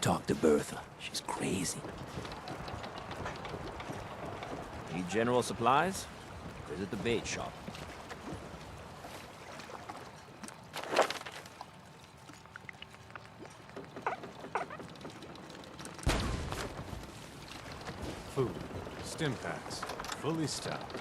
talk to Bertha. She's crazy. Need general supplies? Visit the bait shop. Food. Stim packs. Fully stocked.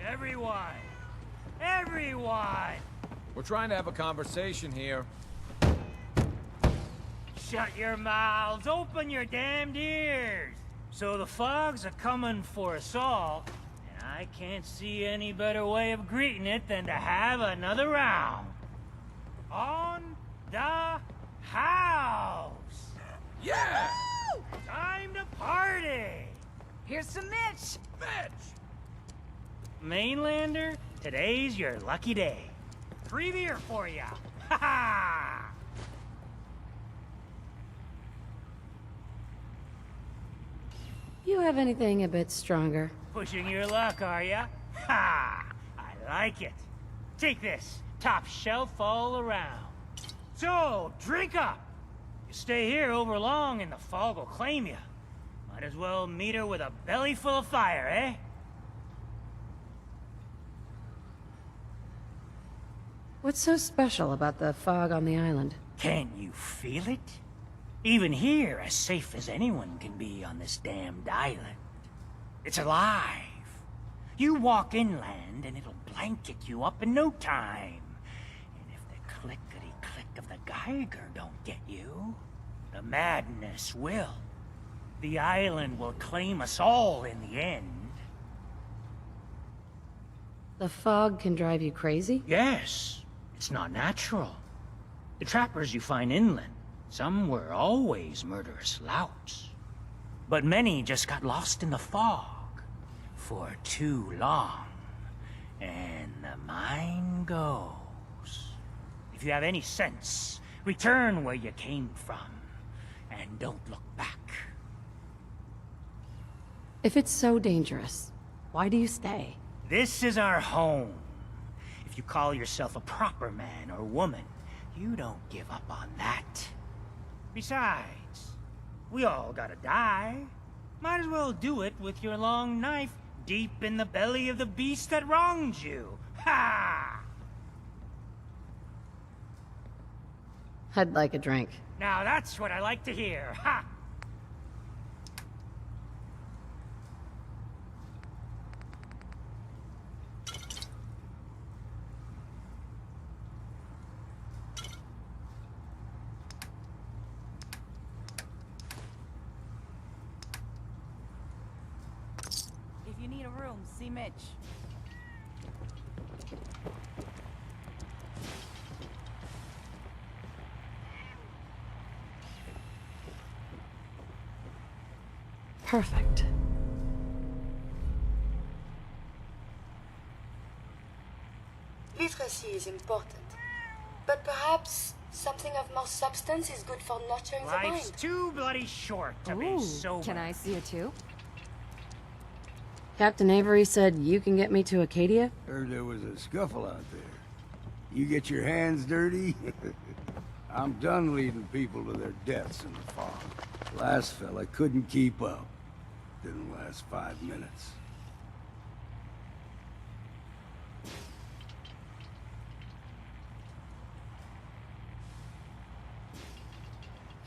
Everyone! Everyone! We're trying to have a conversation here. Shut your mouths, open your damned ears! So the fogs are coming for us all, and I can't see any better way of greeting it than to have another round. On the house! Yeah! Time to party! Here's some Mitch! Mainlander, today's your lucky day. 3 beer for ya! Ha ha! You have anything a bit stronger? Pushing your luck, are ya? Ha! I like it. Take this, top shelf all around. So, drink up. You stay here over long and the fog will claim you. Might as well meet her with a belly full of fire, eh? What's so special about the fog on the island? Can you feel it? Even here, as safe as anyone can be on this damned island. It's alive. You walk inland and it'll blanket you up in no time. And if the clickety-click of the Geiger don't get you, the madness will. The island will claim us all in the end. The fog can drive you crazy? Yes, it's not natural. The trappers you find inland, some were always murderous louts. But many just got lost in the fog for too long. And the mind goes. If you have any sense, return where you came from. And don't look back. If it's so dangerous, why do you stay? This is our home. If you call yourself a proper man or woman, you don't give up on that. Besides, we all gotta die. Might as well do it with your long knife deep in the belly of the beast that wronged you. Ha! I'd like a drink. Now that's what I like to hear. Ha! If you need a room, see Mitch. Perfect. Literacy is important, but perhaps something of more substance is good for nurturing the Life's mind. too bloody short to be sober. Can I see it too? Captain Avery said you can get me to Acadia? Heard there was a scuffle out there. You get your hands dirty? I'm done leading people to their deaths in the fog. Last fella couldn't keep up. Didn't last 5 minutes.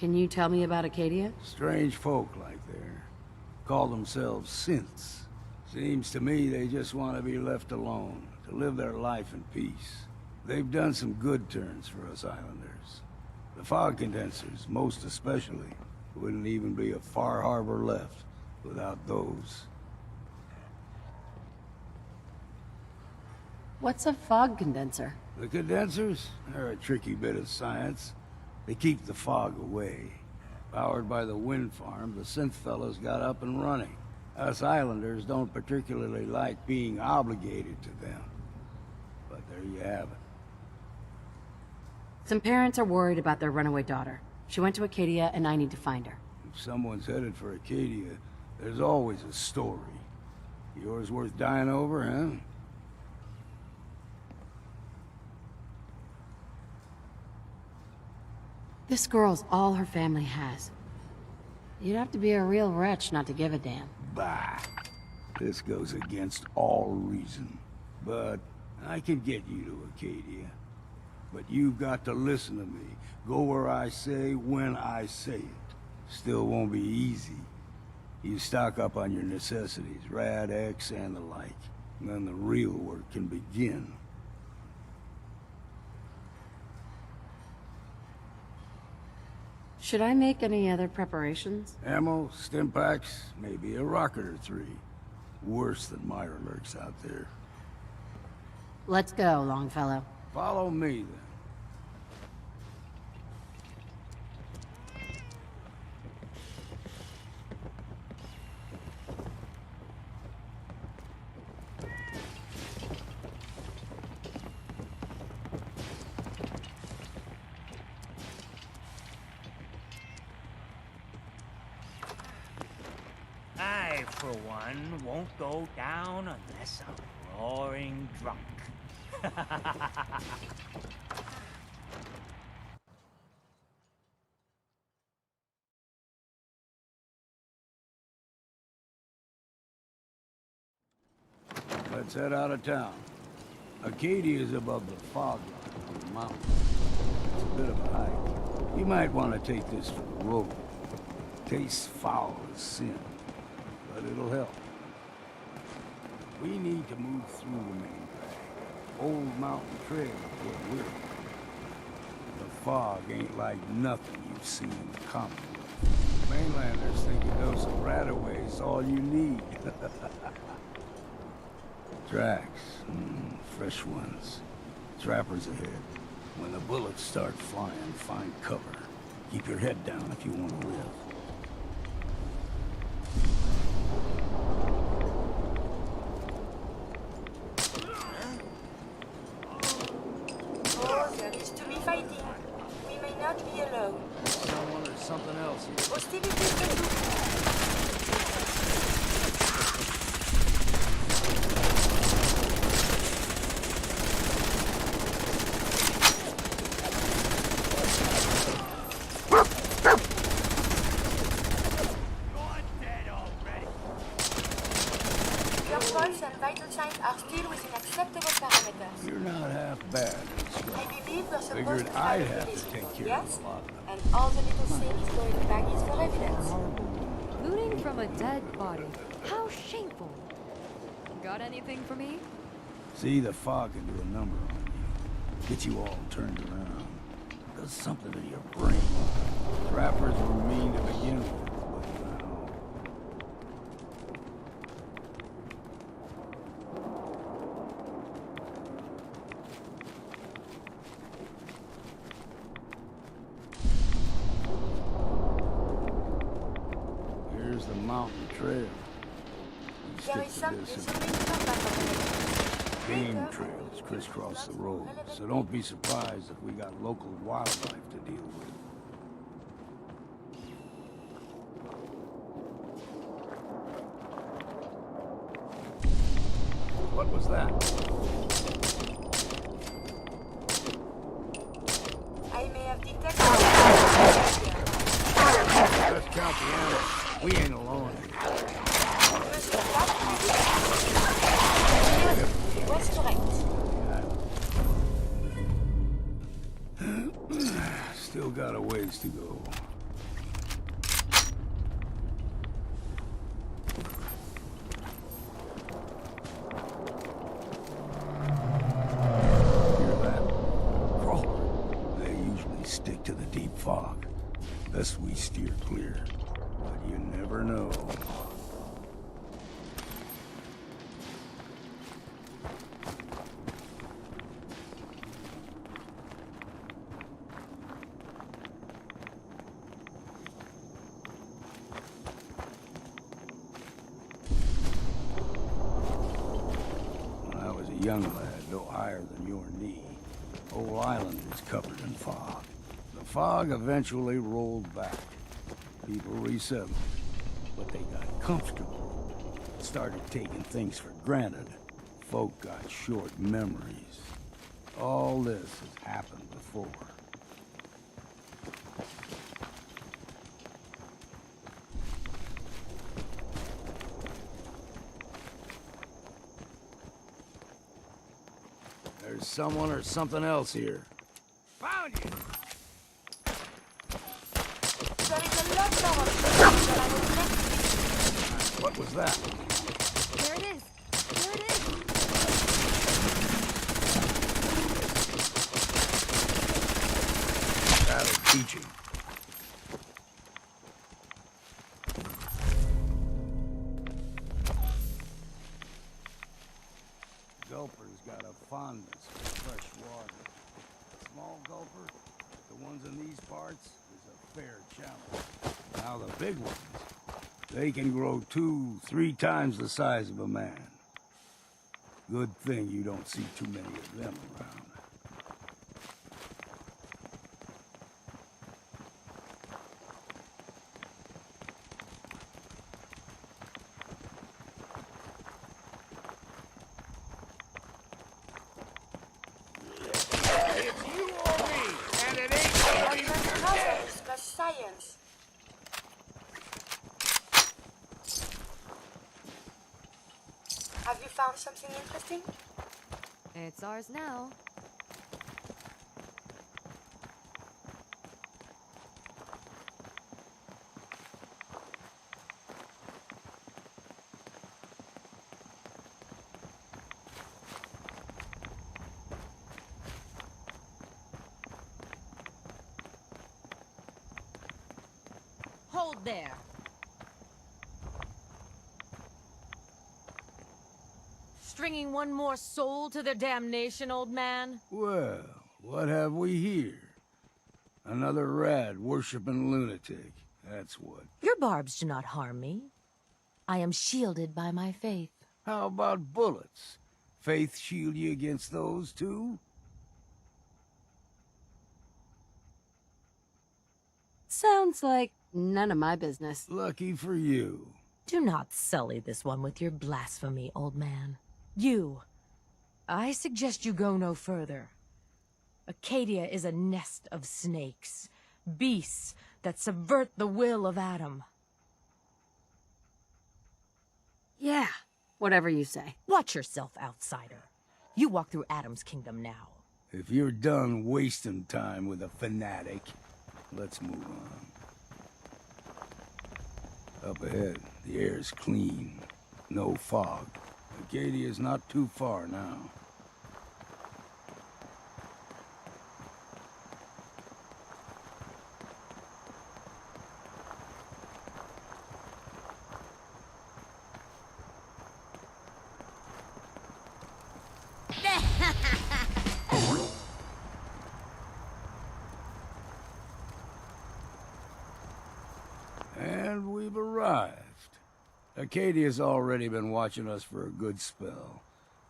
Can you tell me about Acadia? Strange folk like there. Call themselves synths. Seems to me they just want to be left alone, to live their life in peace. They've done some good turns for us islanders. The fog condensers, most especially, wouldn't even be a Far Harbor left without those. What's a fog condenser? The condensers? They're a tricky bit of science. They keep the fog away. Powered by the wind farm, the synth fellows got up and running. Us islanders don't particularly like being obligated to them. But there you have it. Some parents are worried about their runaway daughter. She went to Acadia, and I need to find her. If someone's headed for Acadia, there's always a story. Yours worth dying over, huh? This girl's all her family has. You'd have to be a real wretch not to give a damn. Bah. This goes against all reason. But I can get you to Acadia. But you've got to listen to me. Go where I say, when I say it. Still won't be easy. You stock up on your necessities, Rad, X, and the like. And then the real work can begin. Should I make any other preparations? Ammo, stim packs, maybe a rocket or three. Worse than Myra lurks out there. Let's go, Longfellow. Follow me, then. I, for one, won't go down unless I'm roaring drunk. Let's head out of town. Acadia is above the fog line on the mountain. It's a bit of a hike. You might want to take this for the road. Tastes foul as sin, but it'll help. We need to move through the main drag. Old mountain trail is what we're on. The fog ain't like nothing you've seen in the Commonwealth. Mainlanders think a dose of Radaway's all you need. Tracks. Fresh ones. Trappers ahead. When the bullets start flying, find cover. Keep your head down if you want to live. Oh, there is to be fighting. We may not be alone. Someone or something else here. Hostilities resumed. Your pulse and vital signs are still within acceptable parameters. You're not half bad. I believe we're supposed Figured to I'd find have police. to take care Yes? of a lot of them. And all the little things going back is for evidence. Looting from a dead body. How shameful. Got anything for me? See, the fog can do a number on you. Get you all turned around. Does something to your brain. Trappers were mean to begin with, but now... Here's the mountain trail. You There is stick some to this and discipline combat on game trails crisscross the road, so don't be surprised if we got local wildlife to deal with. What was that? I may have detected. Let's count the animals. We ain't alone. Was correct. Still got a ways to go. Hear that? Crawler. They usually stick to the deep fog. Best we steer clear. But you never know. When I was a young lad, no higher than your knee, Whole island was covered in fog. The fog eventually rolled back. People resettled, but they got comfortable. Started taking things for granted. Folk got short memories. All this has happened before. There's someone or something else here. Found you! There is a lockdown on the that I will next. What was that? There it is. There it is. That'll teach him. Gulper's got a fondness for fresh water. Small gulper, the ones in these parts, is a fair challenge. Now the big ones, they can grow 2-3 times the size of a man. Good thing you don't see too many of them around. Science. Have you found something interesting? It's ours now. Hold there. Stringing one more soul to their damnation, old man? Well, what have we here? Another rad worshipping lunatic. That's what. Your barbs do not harm me. I am shielded by my faith. How about bullets? Faith shield you against those too? Sounds like none of my business. Lucky for you. Do not sully this one with your blasphemy, old man. You. I suggest you go no further. Acadia is a nest of snakes. Beasts that subvert the will of Adam. Yeah, whatever you say. Watch yourself, outsider. You walk through Adam's kingdom now. If you're done wasting time with a fanatic, let's move on. Up ahead, the air's clean. No fog. Acadia's not too far now. And we've arrived. Acadia's already been watching us for a good spell.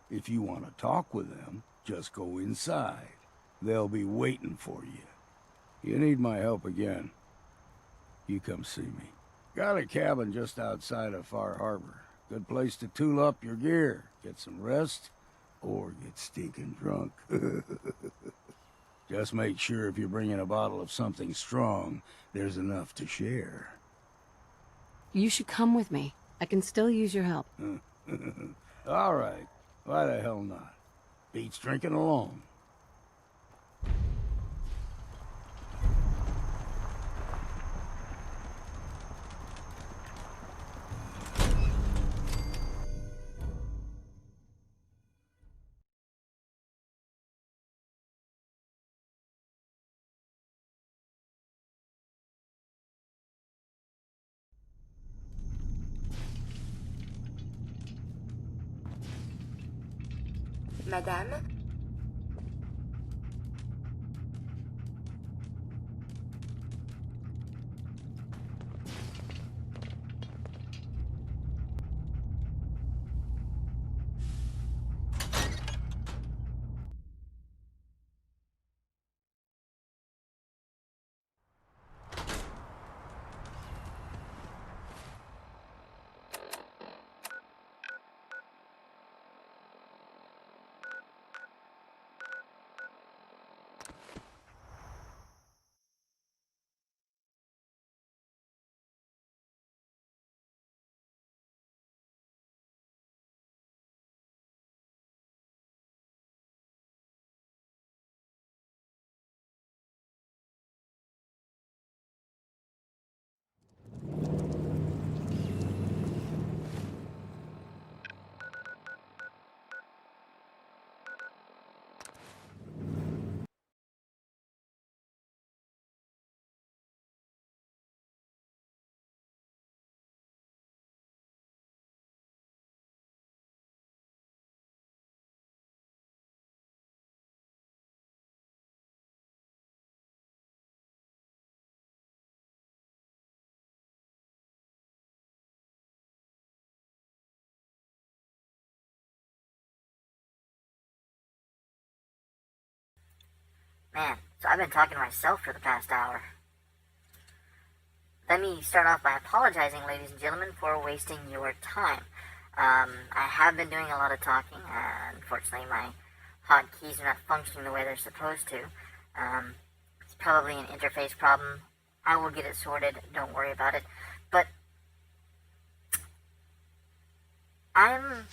If you want to talk with them, just go inside. They'll be waiting for you. You need my help again, you come see me. Got a cabin just outside of Far Harbor. Good place to tool up your gear, get some rest, or get stinking drunk. Just make sure if you're bringing a bottle of something strong, there's enough to share. You should come with me. I can still use your help. All right. Why the hell not? Beats drinking alone. Madame? Man, so I've been talking to myself for the past hour. Let me start off by apologizing, ladies and gentlemen, for wasting your time. I have been doing a lot of talking. Unfortunately, my hotkeys are not functioning the way they're supposed to. It's probably an interface problem. I will get it sorted. Don't worry about it. But I'm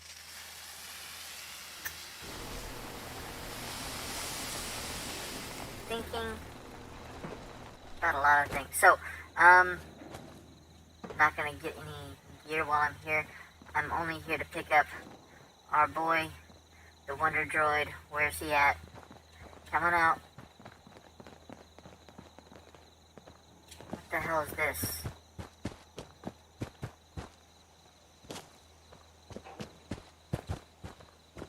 thinking about a lot of things. So, not gonna get any gear while I'm here. I'm only here to pick up our boy, the Wonder Droid. Where's he at? Come on out. What the hell is this?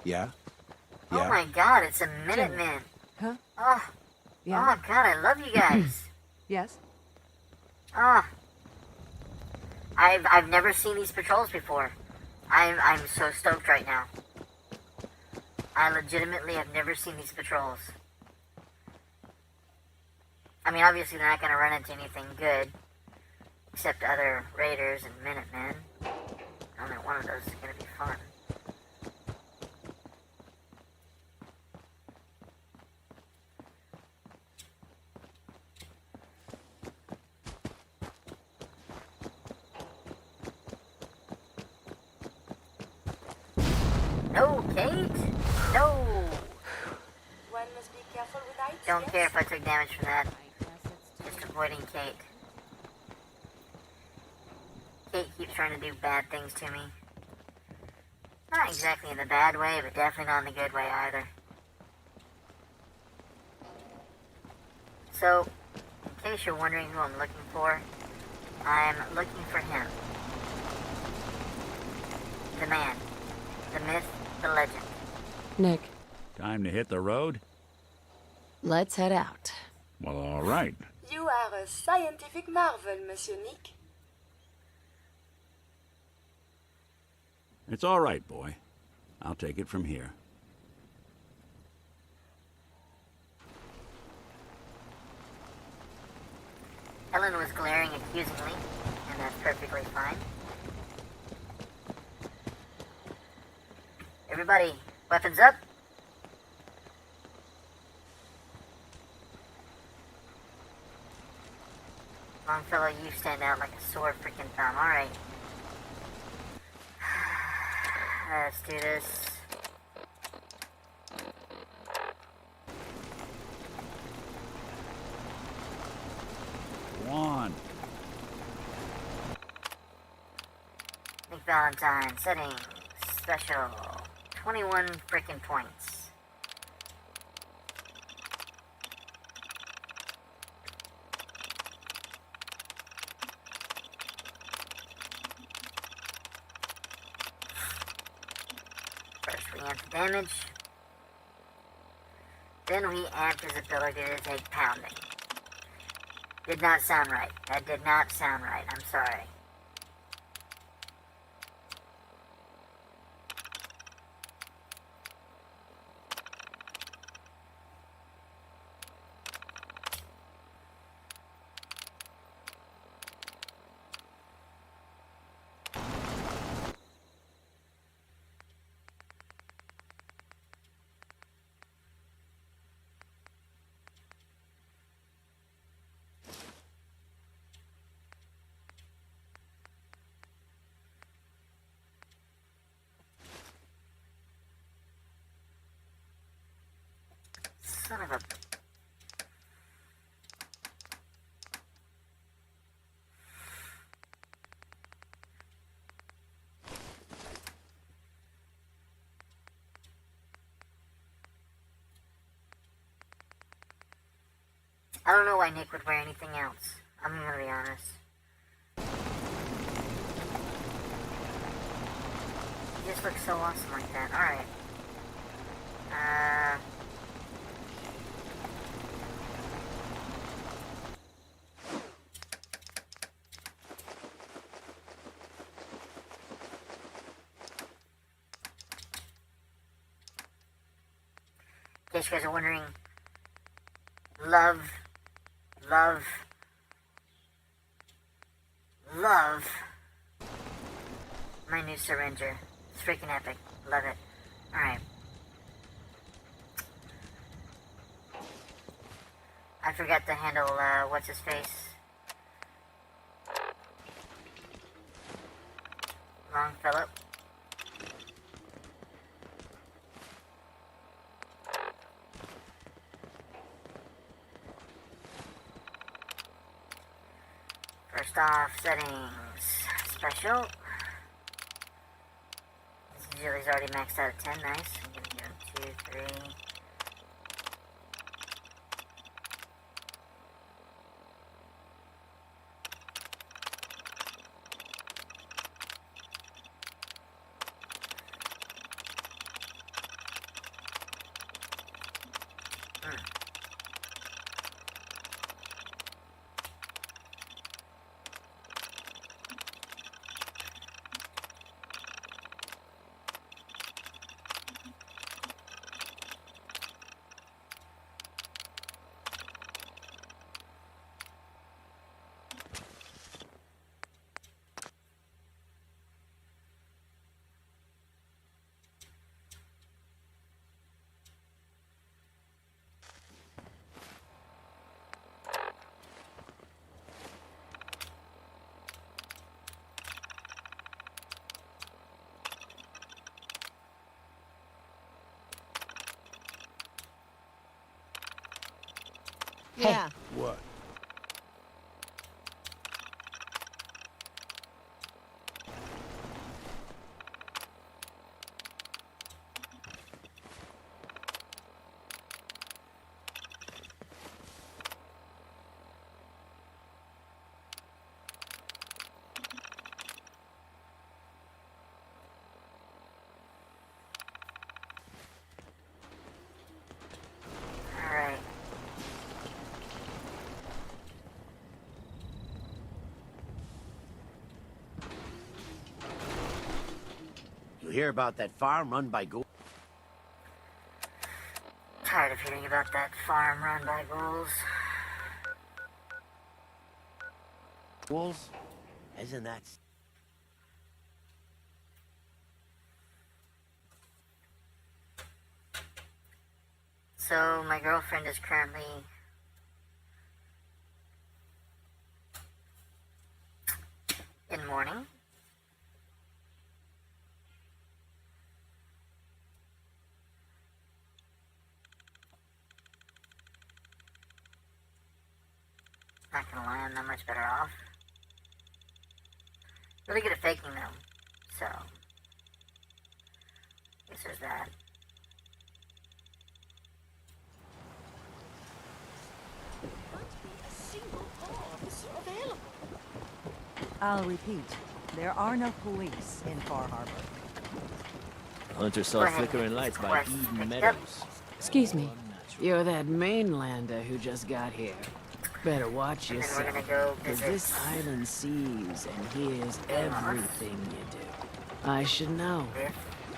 Yeah? Oh my god, it's a Minuteman. Huh? Oh. Yeah? Oh my god, I love you guys. Yes? Ah. I've never seen these patrols before. I'm so stoked right now. I legitimately have never seen these patrols. I mean, obviously they're not going to run into anything good, except other raiders and Minutemen. I don't know, one of those is going to be fun. No, Kate! No! One must be careful with heights. Don't yes? care if I took damage from that. Just avoiding Kate. Kate keeps trying to do bad things to me. Not exactly in the bad way, but definitely not in the good way either. So, in case you're wondering who I'm looking for, I'm looking for him. The man. The myth. The legend. Nick, Time to hit the road? let's head out. Well, all right. You are a scientific marvel, Monsieur Nick. It's all right, boy. I'll take it from here. Ellen was glaring accusingly, and that's perfectly fine. Everybody, weapons up. Longfellow, you stand out like a sore freaking thumb. Alright. Let's do this. Go on. Nick Valentine, settings, special, 21 freaking points. First we amp the damage, then we amp his ability to take pounding. Did not sound right. That did not sound right. I'm sorry. Son of a... I don't know why Nick would wear anything else. I'm gonna be honest. He just looks so awesome like that. Alright. In case you guys are wondering, love, love, love my new syringer. It's freaking epic. Love it. Alright. I forgot to handle, what's his face? Wrong Philip. First off, settings. Special. This usually is already maxed out at 10, nice. I'm gonna give him 2, 3. Yeah. What? Alright. You hear about that farm run by Tired of hearing about that farm run by ghouls. ghouls? Isn't that... So, my girlfriend is currently in mourning. Not gonna lie, I'm not much better off. Really good at faking them, so I guess there's that. I'll repeat. There are no police in Far Harbor. Hunter saw flickering lights by Eden Meadows. Excuse me. You're that mainlander who just got here. Better watch And then we're yourself, gonna go because visit this island sees and hears everything you do. I should know.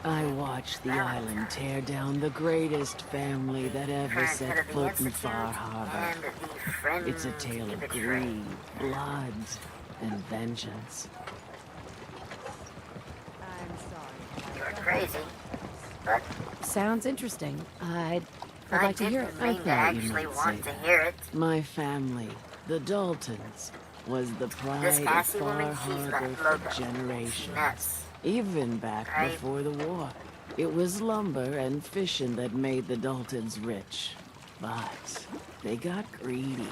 I watched the island tear down the greatest family that ever current head set of the foot in Institute Far Harbor. and the friend It's a tale to of betray. greed, blood, and vengeance. I'm sorry. You're crazy, but Sounds interesting. I'd I like to hear it. didn't I mean to thought you actually might want say to that. hear it. My family, the Daltons, was the This pride of Cassie Far woman, she's Harbor like for loco. She's generations. nuts. Even back Right. before the war. It was lumber and fishing that made the Daltons rich. But they got greedy.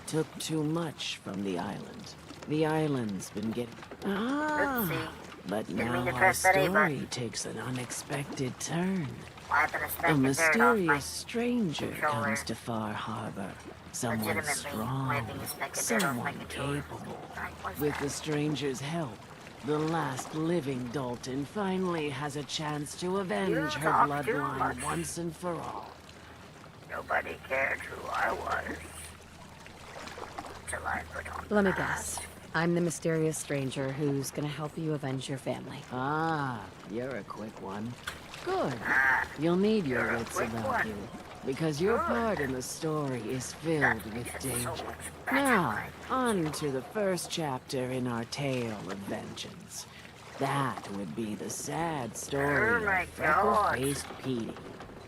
Took too much from the island. The island's been getting... Oopsie. But Didn't now mean to our press that A story button. takes an unexpected turn. Wiping a A speck of dirt off my mysterious stranger controller. comes to Far Harbor. Someone Legitimately strong, wiping a speck of dirt off my someone controller. capable. Right, what's With that? the stranger's help, the last living Dalton finally has a chance to avenge You her talk too bloodline much. once and for all. Nobody cared who I was. Till I put on Let me the guess. I'm the mysterious stranger who's gonna help you avenge your family. Ah, you're a quick one. Good. Ah, You'll need your you're a wits quick about one. you. because your part in the story is filled with danger. Now, on to the first chapter in our tale of vengeance. That would be the sad story of freckle-faced Petey.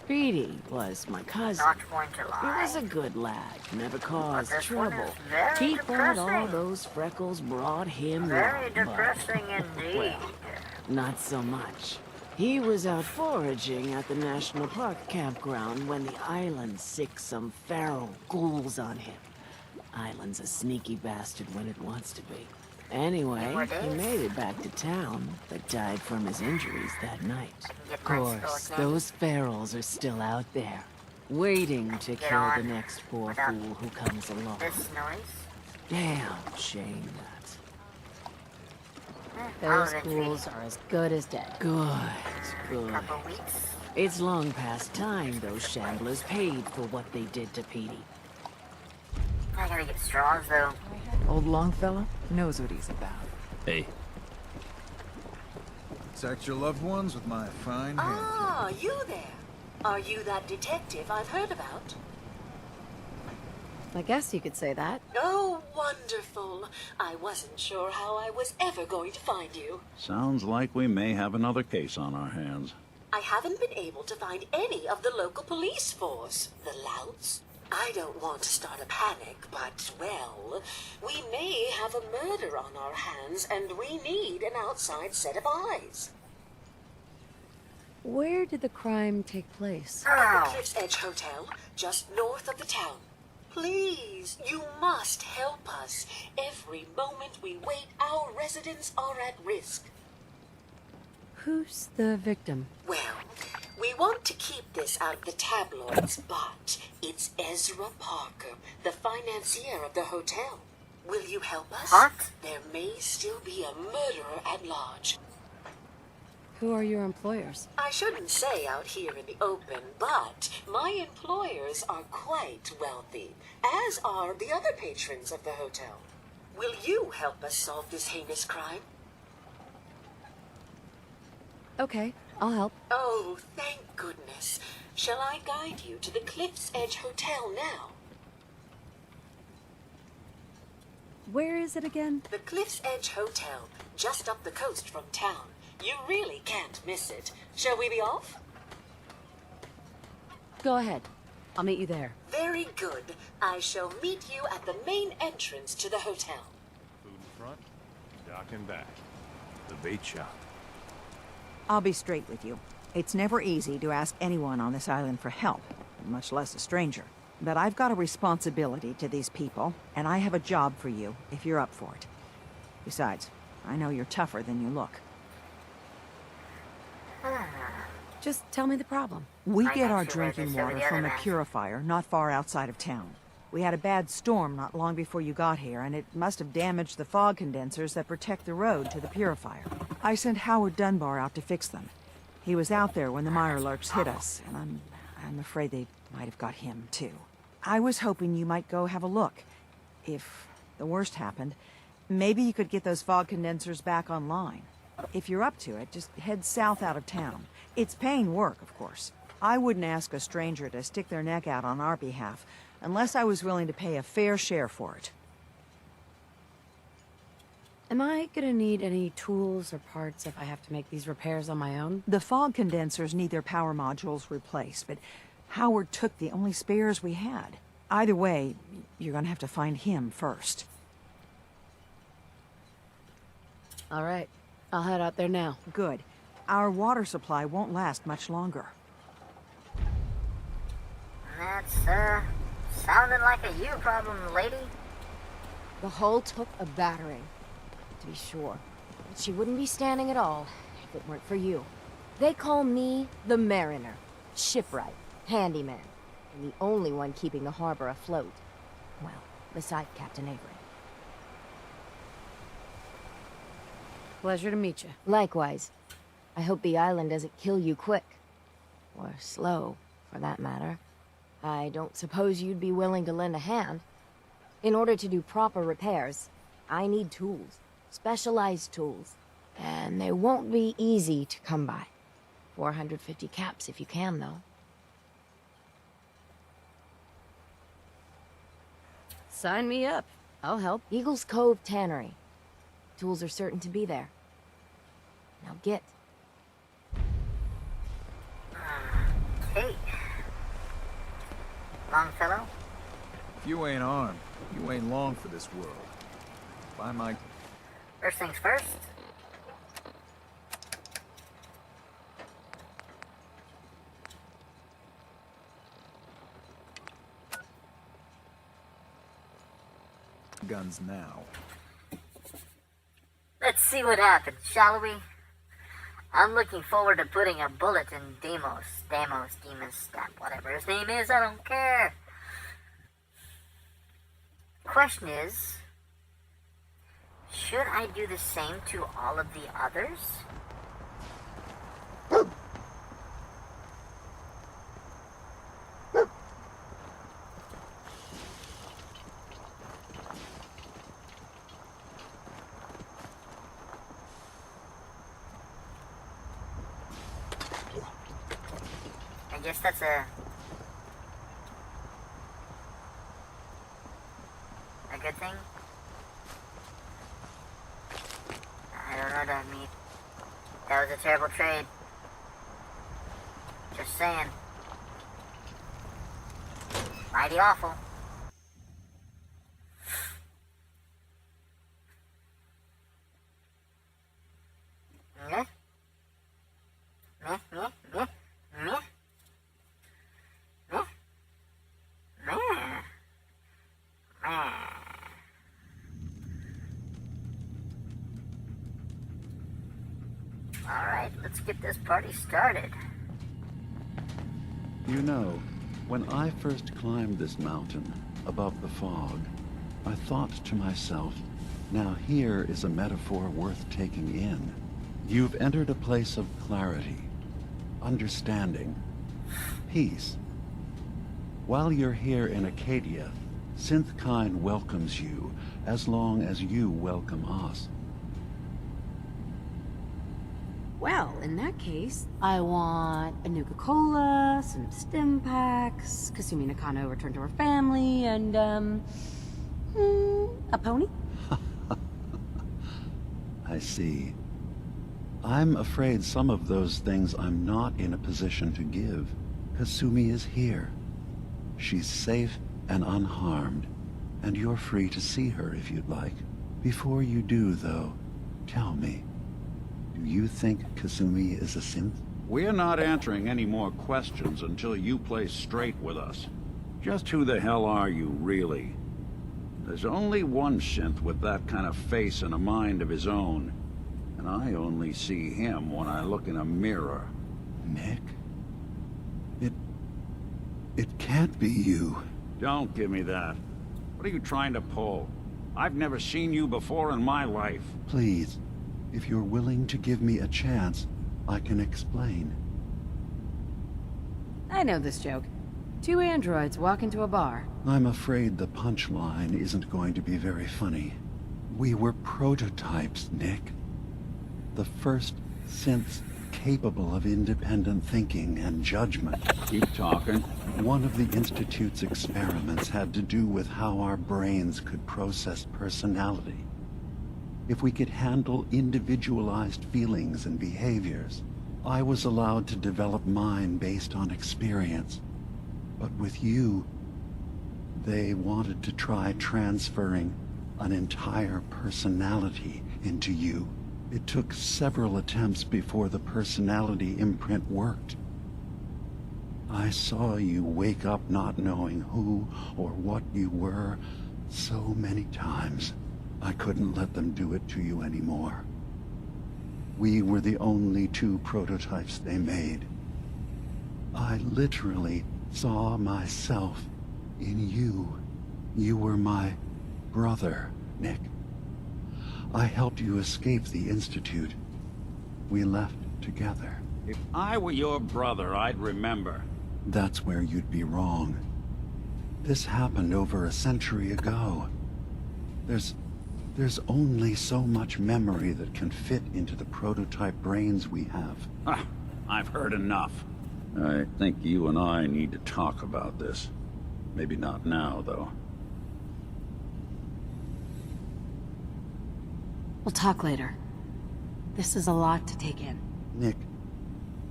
Petey was my cousin. Not going to lie. He was a good lad, never caused this one trouble. is very He thought all depressing. those freckles brought him Very luck, but, depressing indeed. well, not so much. He was out foraging at the National Park campground when the island sicked some feral ghouls on him. Island's a sneaky bastard when it wants to be. Anyway, he made it back to town, but died from his injuries that night. Of course, those ferals are still out there, waiting to kill the next poor fool who comes along. This noise? Damn shame that. Those ghouls are as good as dead. Good, good. Couple weeks. It's long past time those shamblers paid for what they did to Petey. I gotta get straws though. Old Longfellow knows what he's about. Hey. Protect your loved ones with my fine hand. Ah, you there. Are you that detective I've heard about? I guess you could say that. Oh, wonderful. I wasn't sure how I was ever going to find you. Sounds like we may have another case on our hands. I haven't been able to find any of the local police force. The louts. I don't want to start a panic, but, well, we may have a murder on our hands, and we need an outside set of eyes. Where did the crime take place? At the Cliff's Edge Hotel, just north of the town. Please, you must help us. Every moment we wait, our residents are at risk. Who's the victim? Well, we want to keep this out of the tabloids, but it's Ezra Parker, the financier of the hotel. Will you help us? What? There may still be a murderer at large. Who are your employers? I shouldn't say out here in the open, but my employers are quite wealthy, as are the other patrons of the hotel. Will you help us solve this heinous crime? Okay, I'll help. Oh, thank goodness. Shall I guide you to the Cliff's Edge Hotel now? Where is it again? The Cliff's Edge Hotel, just up the coast from town. You really can't miss it. Shall we be off? Go ahead. I'll meet you there. Very good. I shall meet you at the main entrance to the hotel. Food in front, dock in back. The bait shop. I'll be straight with you. It's never easy to ask anyone on this island for help, much less a stranger. But I've got a responsibility to these people, and I have a job for you if you're up for it. Besides, I know you're tougher than you look. Just tell me the problem. We get our drinking water from a purifier not far outside of town. We had a bad storm not long before you got here, and it must have damaged the fog condensers that protect the road to the purifier. I sent Howard Dunbar out to fix them. He was out there when the Mirelurks hit us, and I'm afraid they might have got him, too. I was hoping you might go have a look. If the worst happened, maybe you could get those fog condensers back online. If you're up to it, just head south out of town. It's paying work, of course. I wouldn't ask a stranger to stick their neck out on our behalf, unless I was willing to pay a fair share for it. Am I gonna need any tools or parts if I have to make these repairs on my own? The fog condensers need their power modules replaced, but Howard took the only spares we had. Either way, you're gonna have to find him first. All right. I'll head out there now. Good. Our water supply won't last much longer. That's, sounding like a you problem, lady. The hull took a battering, to be sure. But she wouldn't be standing at all if it weren't for you. They call me the Mariner, shipwright, handyman, and the only one keeping the harbor afloat. Well, beside Captain Avery. Pleasure to meet you. Likewise. I hope the island doesn't kill you quick. Or slow, for that matter. I don't suppose you'd be willing to lend a hand. In order to do proper repairs, I need tools. Specialized tools. And they won't be easy to come by. 450 caps if you can, though. Sign me up. I'll help. Eagle's Cove Tannery. Tools are certain to be there. Now get. Okay. Longfellow? If you ain't armed, you ain't long for this world. By my... First things first. guns now. Let's see what happens, shall we? I'm looking forward to putting a bullet in Deimos, whatever his name is, I don't care. Question is, should I do the same to all of the others? I guess that's a good thing. I don't know, that mean that was a terrible trade. Just saying. Mighty awful. Meh. Meh, meh, meh, meh. Meh. Meh. Meh. Alright, let's get this party started. You know, when I first climbed this mountain, above the fog, I thought to myself, now here is a metaphor worth taking in. You've entered a place of clarity, understanding, peace. While you're here in Acadia, Synthkind welcomes you, as long as you welcome us. Well, in that case, I want a Nuka Cola, some stim packs, Kasumi Nakano returned to her family, and, a pony? I see. I'm afraid some of those things I'm not in a position to give. Kasumi is here. She's safe and unharmed, and you're free to see her if you'd like. Before you do, though, tell me, do you think Kasumi is a synth? We're not answering any more questions until you play straight with us. Just who the hell are you, really? There's only one synth with that kind of face and a mind of his own, and I only see him when I look in a mirror. Nick? It can't be you. Don't give me that. What are you trying to pull? I've never seen you before in my life. Please, if you're willing to give me a chance, I can explain. I know this joke. Two androids walk into a bar. I'm afraid the punchline isn't going to be very funny. We were prototypes, Nick. The first synths capable of independent thinking and judgment. Keep talking. One of the Institute's experiments had to do with how our brains could process personality. If we could handle individualized feelings and behaviors, I was allowed to develop mine based on experience. But with you, they wanted to try transferring an entire personality into you. It took several attempts before the personality imprint worked. I saw you wake up not knowing who or what you were so many times. I couldn't let them do it to you anymore. We were the only two prototypes they made. I literally saw myself in you. You were my brother, Nick. I helped you escape the Institute. We left together. If I were your brother, I'd remember. That's where you'd be wrong. This happened over a century ago. There's only so much memory that can fit into the prototype brains we have. Ah, I've heard enough. I think you and I need to talk about this. Maybe not now, though. We'll talk later. This is a lot to take in. Nick,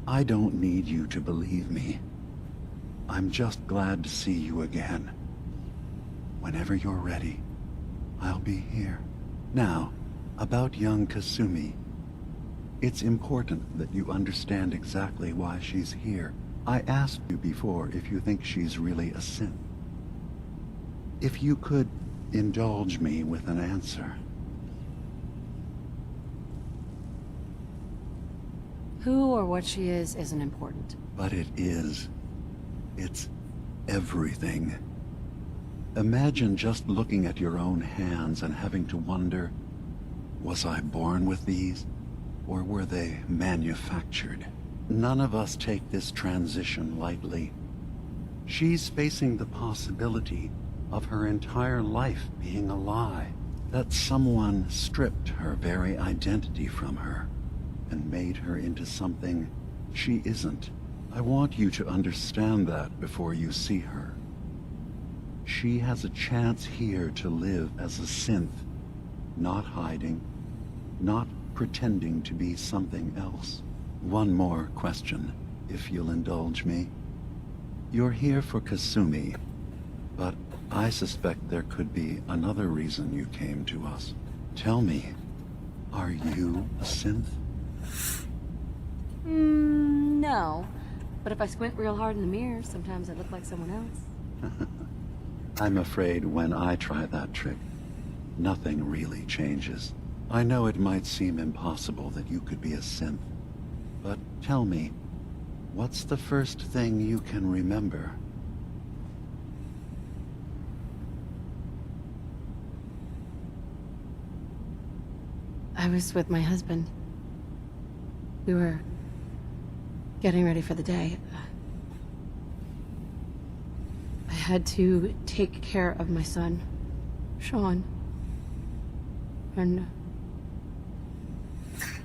I don't need you to believe me. I'm just glad to see you again. Whenever you're ready, I'll be here. Now, about young Kasumi. It's important that you understand exactly why she's here. I asked you before if you think she's really a synth. If you could indulge me with an answer. Who or what she is isn't important. But it is. It's everything. Imagine just looking at your own hands and having to wonder, was I born with these, or were they manufactured? None of us take this transition lightly. She's facing the possibility of her entire life being a lie, that someone stripped her very identity from her and made her into something she isn't. I want you to understand that before you see her. She has a chance here to live as a synth, not hiding, not pretending to be something else. One more question, if you'll indulge me. You're here for Kasumi, but I suspect there could be another reason you came to us. Tell me, are you a synth? No. But if I squint real hard in the mirror, sometimes I look like someone else. I'm afraid when I try that trick, nothing really changes. I know it might seem impossible that you could be a synth, but tell me, what's the first thing you can remember? I was with my husband. We were getting ready for the day. I had to take care of my son, Sean. And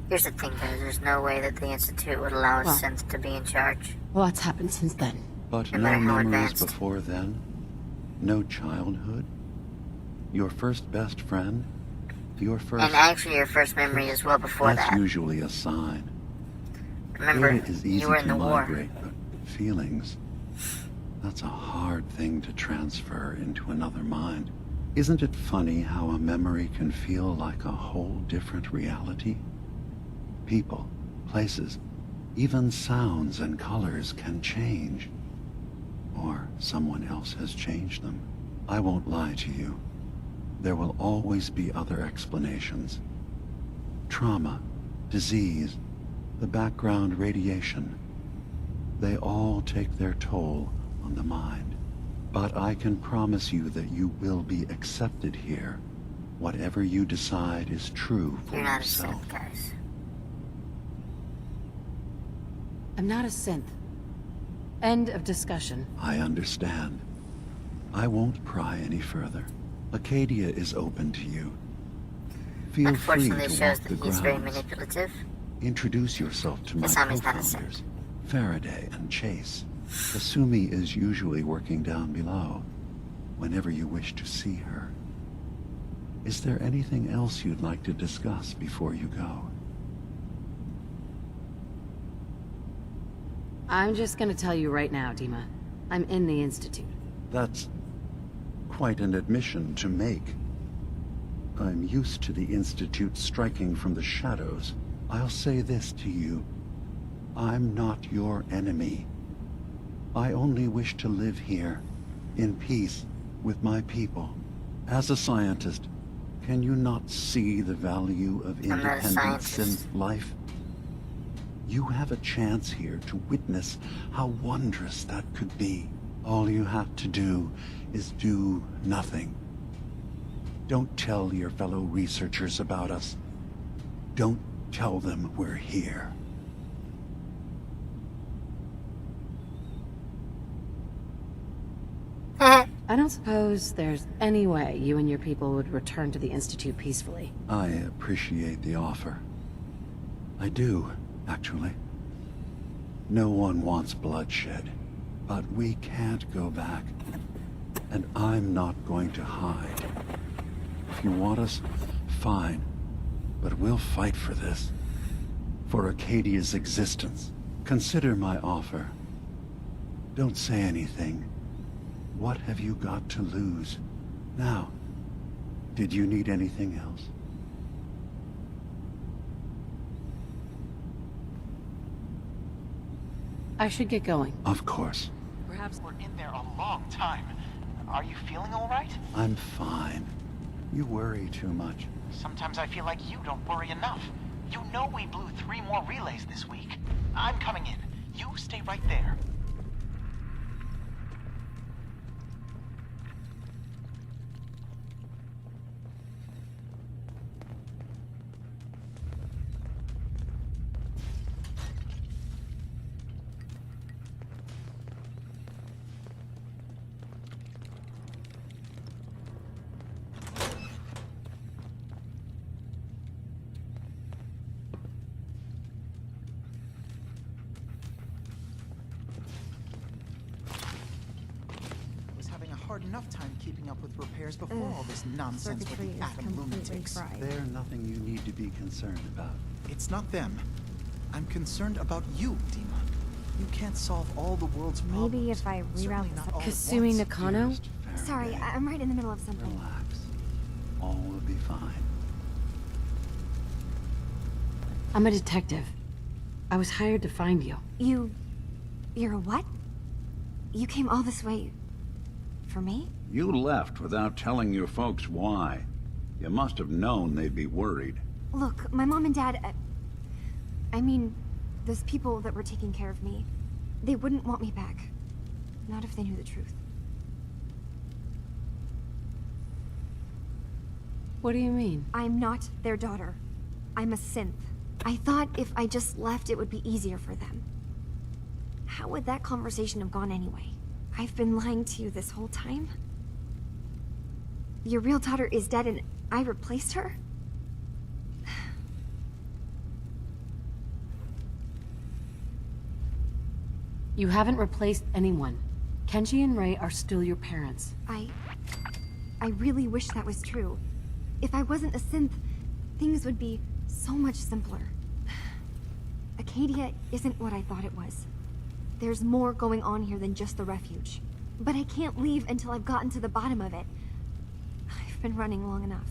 here's the thing, guys. There's no way that the Institute would allow a synth to be in charge. Lots happened since then. But no no memories advanced. before then? No childhood? Your first best friend? Your first... And actually your first memory as well before That's that. usually a sign. Remember, Data is easy you were in to the war. migrate, but feelings, that's a hard thing to transfer into another mind. Isn't it funny how a memory can feel like a whole different reality? People, places, even sounds and colors can change. Or someone else has changed them. I won't lie to you. There will always be other explanations. Trauma, disease, the background radiation. They all take their toll on the mind. But I can promise you that you will be accepted here. Whatever you decide is true for You're not yourself. a synth, guys. I'm not a synth. End of discussion. I understand. I won't pry any further. Acadia is open to you. Feel free Unfortunately, it to shows walk that the he's very grounds. manipulative. Introduce yourself to my Kasami's not a co-founders, Faraday and Chase. Kasumi is usually working down below, whenever you wish to see her. Is there anything else you'd like to discuss before you go? I'm just gonna tell you right now, Dima. I'm in the Institute. That's quite an admission to make. I'm used to the Institute striking from the shadows. I'll say this to you. I'm not your enemy. I only wish to live here, in peace, with my people. As a scientist, can you not see the value of I'm not a independent scientist. synth life? You have a chance here to witness how wondrous that could be. All you have to do is do nothing. Don't tell your fellow researchers about us. Don't tell them we're here. I don't suppose there's any way you and your people would return to the Institute peacefully. I appreciate the offer. I do, actually. No one wants bloodshed, but we can't go back. And I'm not going to hide. If you want us, fine. but we'll fight for this. For Acadia's existence. Consider my offer. Don't say anything. What have you got to lose? Now, did you need anything else? I should get going. Of course. Perhaps we're in there a long time. Are you feeling all right? I'm fine. You worry too much. Sometimes I feel like you don't worry enough. You know we blew 3 more relays this week. I'm coming in. You stay right there. Hard enough time keeping up with repairs before all this nonsense with the atom lunatics. They're nothing you need to be concerned about. It's not them. I'm concerned about you, Dima. You can't solve all the world's problems. Maybe if I reroute this. Kasumi Nakano? Sorry, I'm right in the middle of something. Relax. All will be fine. I'm a detective. I was hired to find you. You're a what? You came all this way for me? You left without telling your folks why. You must have known they'd be worried. Look, my mom and dad... I mean, those people that were taking care of me, they wouldn't want me back. Not if they knew the truth. What do you mean? I'm not their daughter. I'm a synth. I thought if I just left, it would be easier for them. How would that conversation have gone anyway? I've been lying to you this whole time? Your real daughter is dead and I replaced her? You haven't replaced anyone. Kenji and Ray are still your parents. I really wish that was true. If I wasn't a synth, things would be so much simpler. Acadia isn't what I thought it was. There's more going on here than just the refuge. But I can't leave until I've gotten to the bottom of it. I've been running long enough.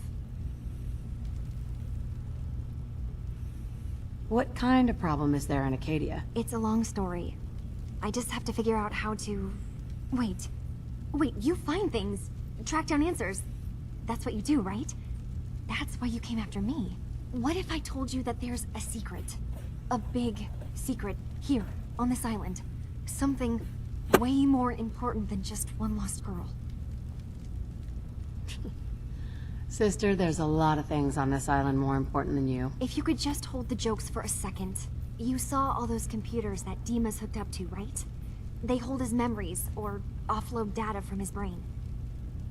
What kind of problem is there in Acadia? It's a long story. I just have to figure out how to... Wait, you find things. Track down answers. That's what you do, right? That's why you came after me. What if I told you that there's a secret? A big secret here, on this island. Something way more important than just one lost girl. Sister, there's a lot of things on this island more important than you. If you could just hold the jokes for a second. You saw all those computers that Dima's hooked up to, right? They hold his memories, or offload data from his brain.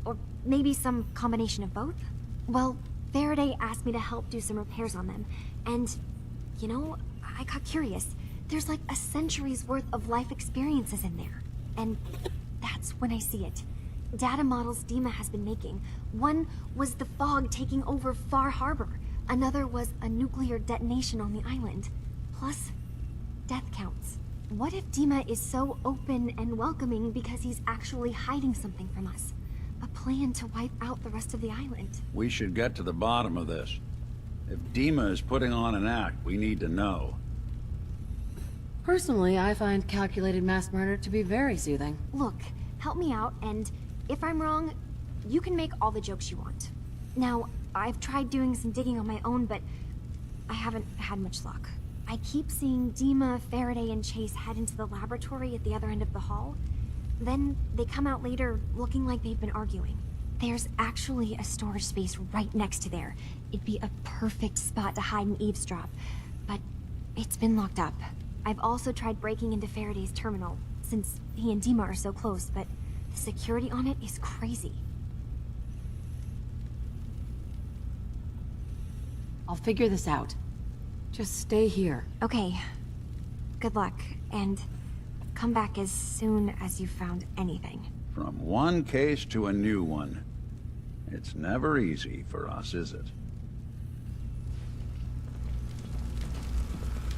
Or maybe some combination of both? Well, Faraday asked me to help do some repairs on them, and, you know, I got curious. There's like a century's worth of life experiences in there. And that's when I see it. Data models Dima has been making. One was the fog taking over Far Harbor. Another was a nuclear detonation on the island. Plus, death counts. What if Dima is so open and welcoming because he's actually hiding something from us? A plan to wipe out the rest of the island. We should get to the bottom of this. If Dima is putting on an act, we need to know. Personally, I find calculated mass murder to be very soothing. Look, help me out, and if I'm wrong, you can make all the jokes you want. Now, I've tried doing some digging on my own, but I haven't had much luck. I keep seeing Dima, Faraday, and Chase head into the laboratory at the other end of the hall. Then they come out later looking like they've been arguing. There's actually a storage space right next to there. It'd be a perfect spot to hide and eavesdrop, but it's been locked up. I've also tried breaking into Faraday's terminal, since he and Dima are so close, but the security on it is crazy. I'll figure this out. Just stay here. Okay. Good luck, and come back as soon as you've found anything. From one case to a new one. It's never easy for us, is it?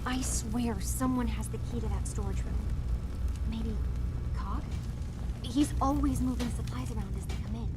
I swear someone has the key to that storage room. Maybe Cog? He's always moving supplies around as they come in.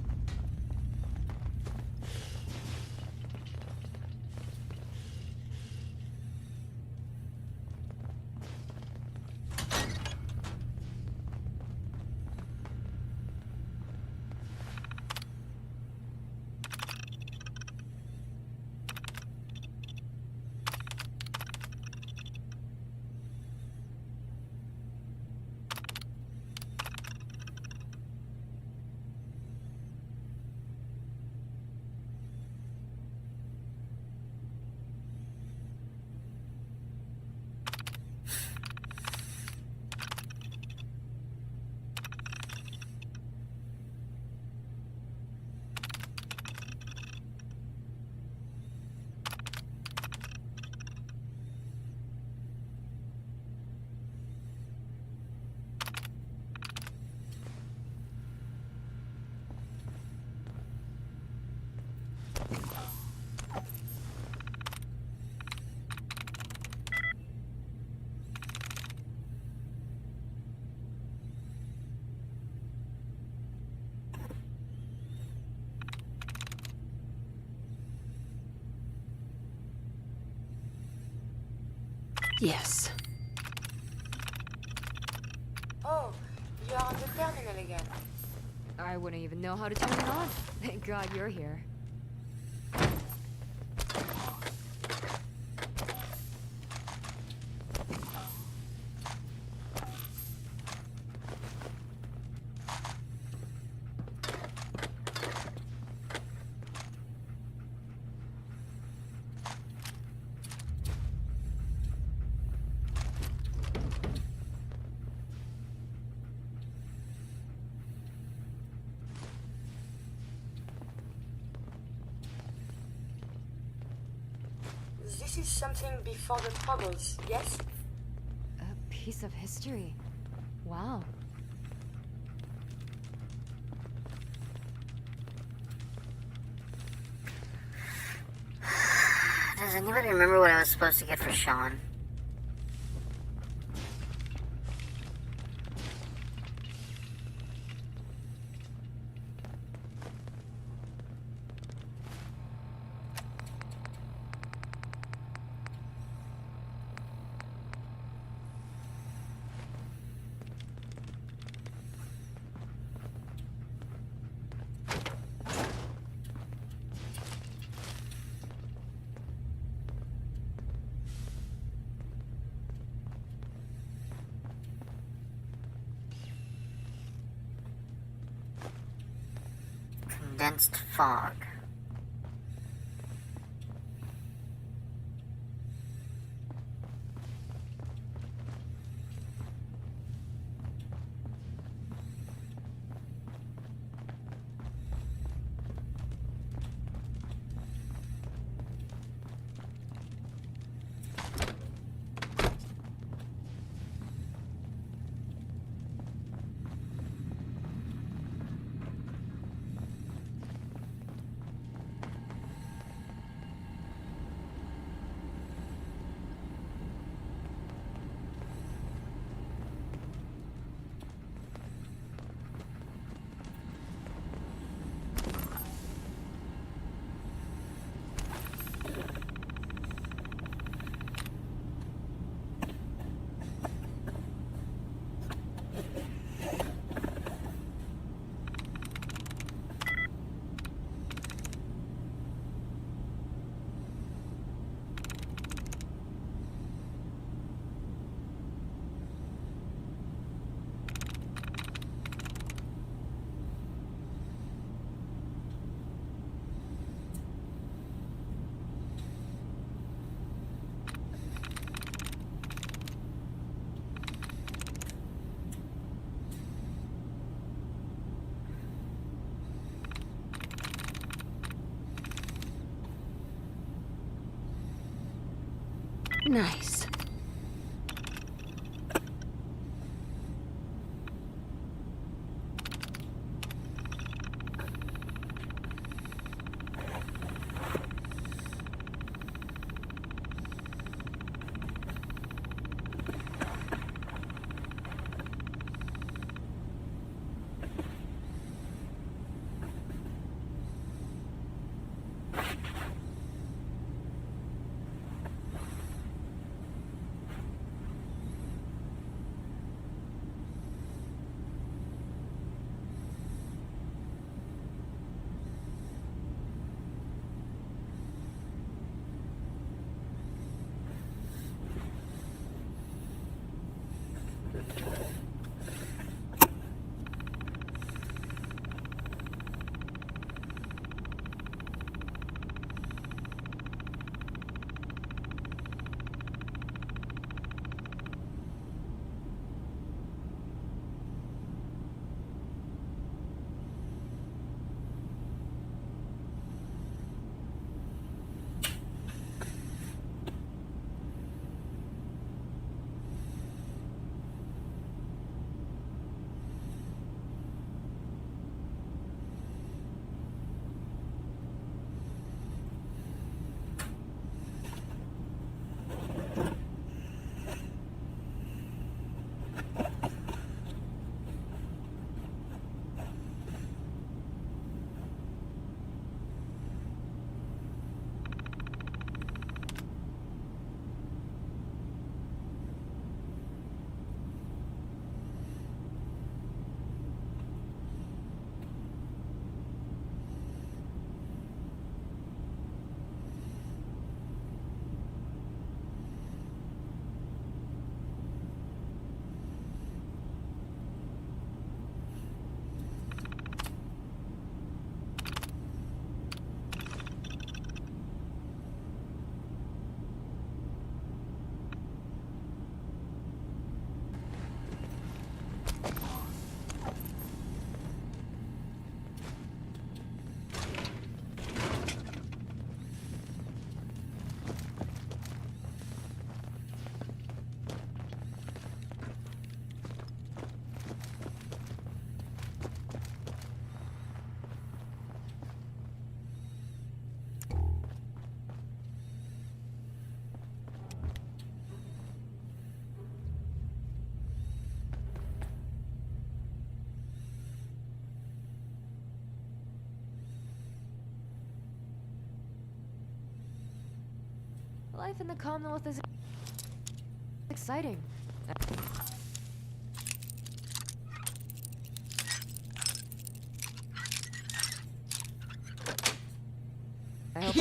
Yes. Oh, you're on the terminal again. I wouldn't even know how to turn it on. Thank God you're here. This is something before the Troubles, yes? A piece of history. Wow. Does anybody remember what I was supposed to get for Sean? Condensed fog. Nice. Life in the Commonwealth is exciting. I hope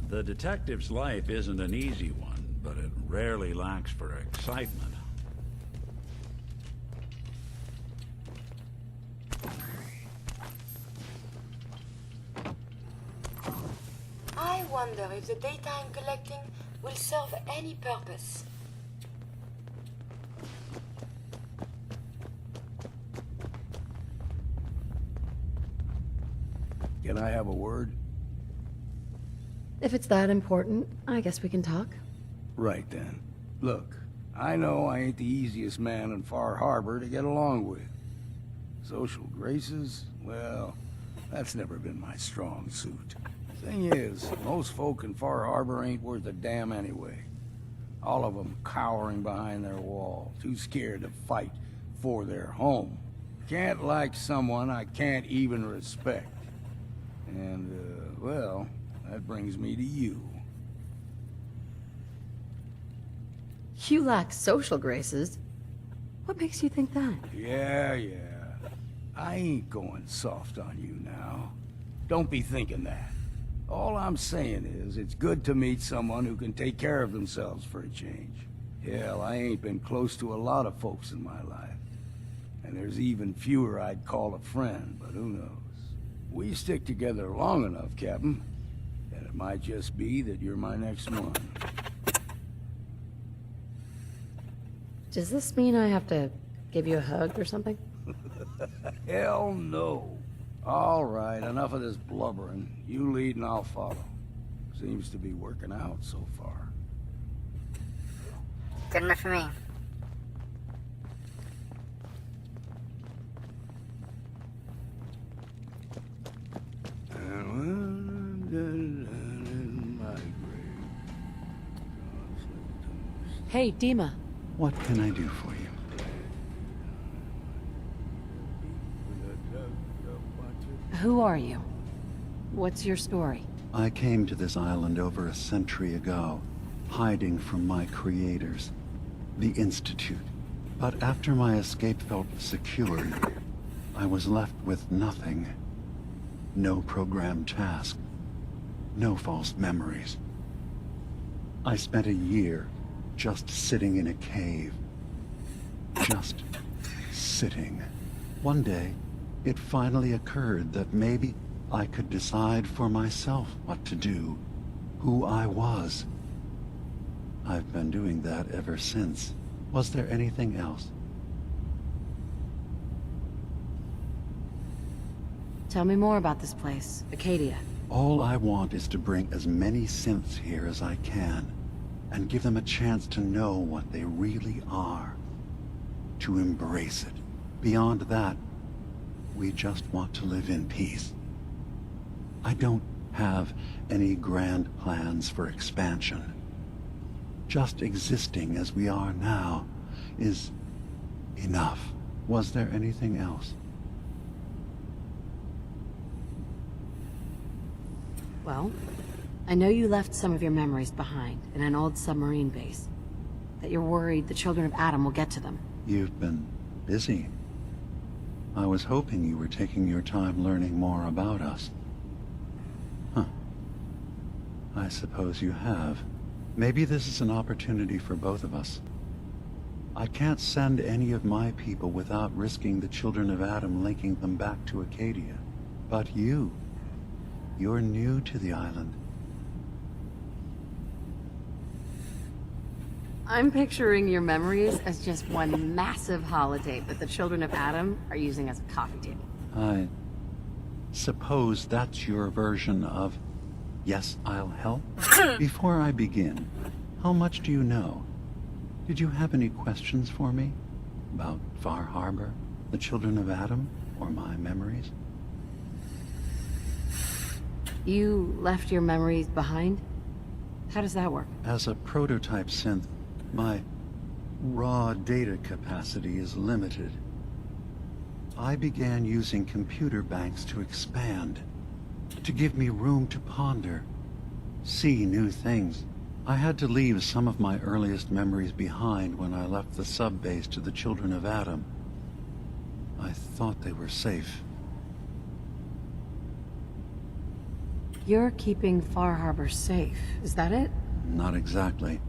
The detective's life isn't an easy one, but it rarely lacks for excitement. I wonder if the data I'm collecting will serve any purpose. Can I have a word? If it's that important, I guess we can talk. Right then. Look, I know I ain't the easiest man in Far Harbor to get along with. Social graces, well, that's never been my strong suit. Thing is, most folk in Far Harbor ain't worth a damn anyway. All of them cowering behind their wall, too scared to fight for their home. Can't like someone I can't even respect. And, well, that brings me to you. You lack social graces. What makes you think that? Yeah. I ain't going soft on you now. Don't be thinking that. All I'm saying is, it's good to meet someone who can take care of themselves for a change. Hell, I ain't been close to a lot of folks in my life. And there's even fewer I'd call a friend, but who knows? We stick together long enough, Captain. And it might just be that you're my next one. Does this mean I have to give you a hug or something? Hell no. All right, enough of this blubbering. You lead and I'll follow. Seems to be working out so far. Good enough for me. Hey, Dima. What can I do for you? Who are you? What's your story? I came to this island over a century ago, hiding from my creators, the Institute. But after my escape felt secured, I was left with nothing. No programmed task. No false memories. I spent a year just sitting in a cave. Just sitting. One day, it finally occurred that maybe I could decide for myself what to do, who I was. I've been doing that ever since. Was there anything else? Tell me more about this place, Acadia. All I want is to bring as many synths here as I can, and give them a chance to know what they really are. To embrace it. Beyond that, we just want to live in peace. I don't have any grand plans for expansion. Just existing as we are now is enough. Was there anything else? Well, I know you left some of your memories behind in an old submarine base. That you're worried the children of Adam will get to them. You've been busy. I was hoping you were taking your time learning more about us. Huh. I suppose you have. Maybe this is an opportunity for both of us. I can't send any of my people without risking the children of Adam linking them back to Acadia. But you're new to the island. I'm picturing your memories as just one massive holotape that the children of Adam are using as a coffee table. I suppose that's your version of, yes, I'll help? Before I begin, how much do you know? Did you have any questions for me? About Far Harbor, the children of Adam, or my memories? You left your memories behind? How does that work? As a prototype synth, my raw data capacity is limited. I began using computer banks to expand, to give me room to ponder, see new things. I had to leave some of my earliest memories behind when I left the sub-base to the Children of Adam. I thought they were safe. You're keeping Far Harbor safe, is that it? Not exactly.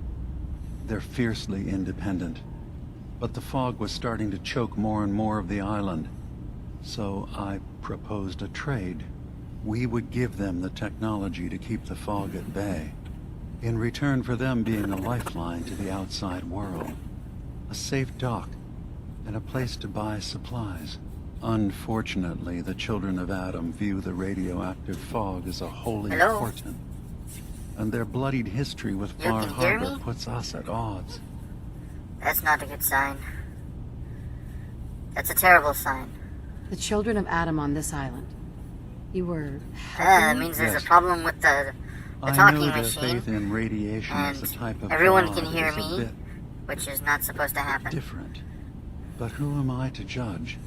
They're fiercely independent. But the fog was starting to choke more and more of the island. So I proposed a trade. We would give them the technology to keep the fog at bay, in return for them being a lifeline to the outside world. A safe dock, and a place to buy supplies. Unfortunately, the Children of Adam view the radioactive fog as a holy portent. And their bloodied history with Far Harbor puts us at odds. That's not a good sign. That's a terrible sign. The Children of Adam on this island. You were that means there's a problem with the talking I know machine. their faith in radiation as a type of everyone God can hear is a me, bit which is not supposed to happen. different. But who am I to judge?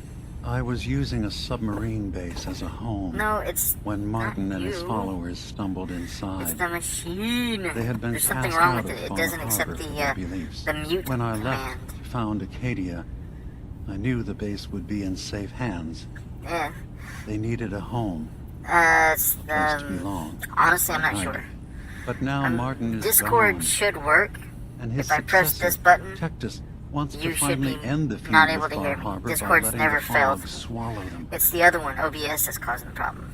I was using a submarine base as a home. No, it's when Martin not and his you. followers stumbled inside. It's the machine. They had been There's something cast wrong out with of it. It Far doesn't accept Harbor for their beliefs. the mute When I command. left, found Acadia, I knew the base would be in safe hands. Yeah. They needed a home. It's, Place to belong. honestly, I'm not Right. sure. But now Martin is Discord gone. should work. And his If I press this button, Tectus wants you to should finally be end the feud not with able to Far hear me. Harbor by Discord's letting never the fog failed. swallow them. It's the other one, OBS, that's causing the problem.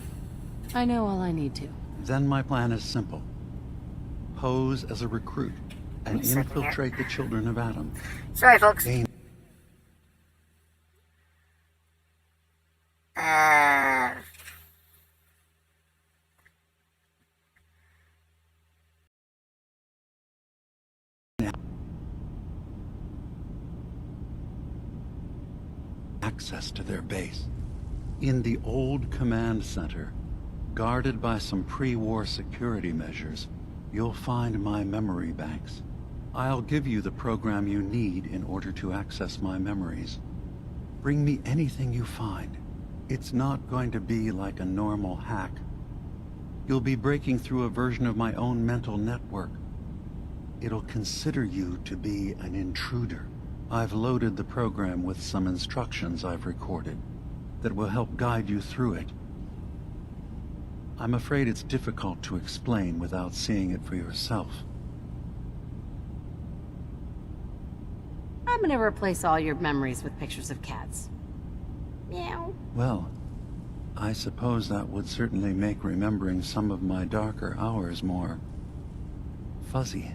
I know all I need to. Then my plan is simple. Pose as a recruit and Wait a second here. infiltrate the Children of Adam. Sorry, folks. Gain access to their base. In the old command center, guarded by some pre-war security measures, you'll find my memory banks. I'll give you the program you need in order to access my memories. Bring me anything you find. It's not going to be like a normal hack. You'll be breaking through a version of my own mental network. It'll consider you to be an intruder. I've loaded the program with some instructions I've recorded that will help guide you through it. I'm afraid it's difficult to explain without seeing it for yourself. I'm gonna replace all your memories with pictures of cats. Meow. Well, I suppose that would certainly make remembering some of my darker hours more fuzzy.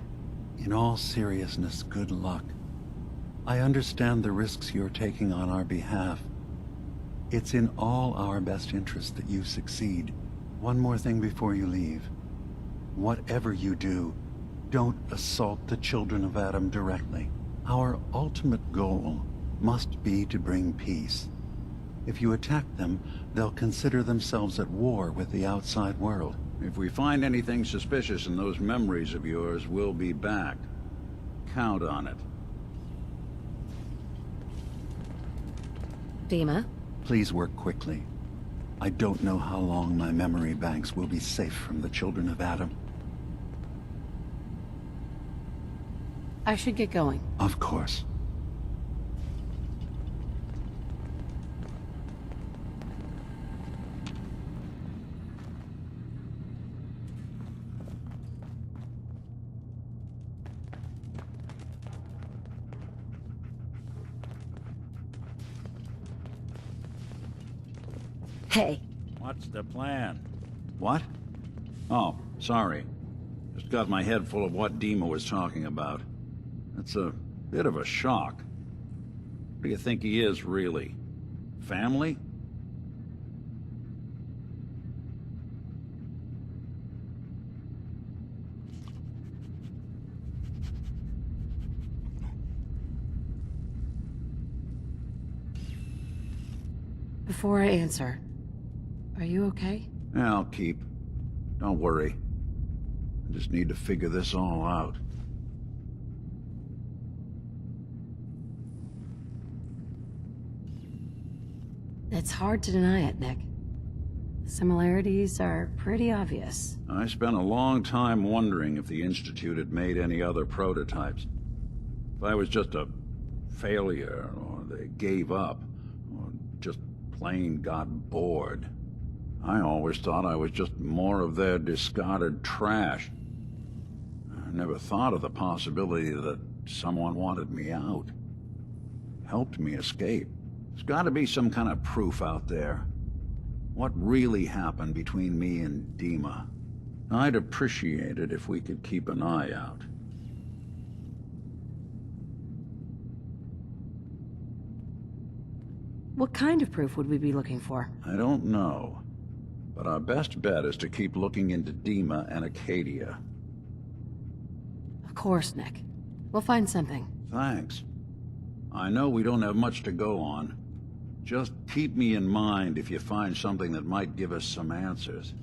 In all seriousness, good luck. I understand the risks you're taking on our behalf. It's in all our best interest that you succeed. One more thing before you leave. Whatever you do, don't assault the Children of Adam directly. Our ultimate goal must be to bring peace. If you attack them, they'll consider themselves at war with the outside world. If we find anything suspicious in those memories of yours, we'll be back. Count on it. Dima? Please work quickly. I don't know how long my memory banks will be safe from the Children of Adam. I should get going. Of course. Hey. What's the plan? What? Oh, sorry. Just got my head full of what Dima was talking about. It's a bit of a shock. What do you think he is, really? Family? Before I answer, are you okay? Yeah, I'll keep. Don't worry. I just need to figure this all out. It's hard to deny it, Nick. The similarities are pretty obvious. I spent a long time wondering if the Institute had made any other prototypes. If I was just a failure, or they gave up, or just plain got bored. I always thought I was just more of their discarded trash. I never thought of the possibility that someone wanted me out, helped me escape. There's got to be some kind of proof out there. What really happened between me and Dima? I'd appreciate it if we could keep an eye out. What kind of proof would we be looking for? I don't know, but our best bet is to keep looking into Dima and Acadia. Of course, Nick. We'll find something. Thanks. I know we don't have much to go on. Just keep me in mind if you find something that might give us some answers.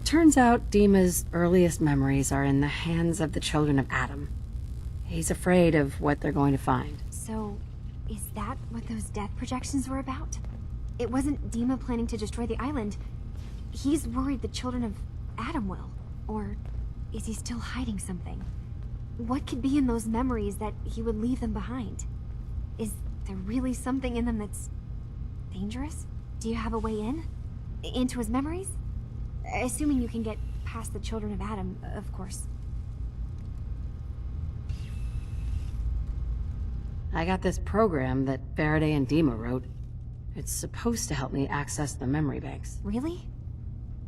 Turns out Dima's earliest memories are in the hands of the children of Adam. He's afraid of what they're going to find. So, is that what those death projections were about? It wasn't Dima planning to destroy the island. He's worried the children of Adam will. Or is he still hiding something? What could be in those memories that he would leave them behind? Is there really something in them that's dangerous? Do you have a way in? Into his memories? Assuming you can get past the children of Adam, of course. I got this program that Faraday and Dima wrote. It's supposed to help me access the memory banks. Really?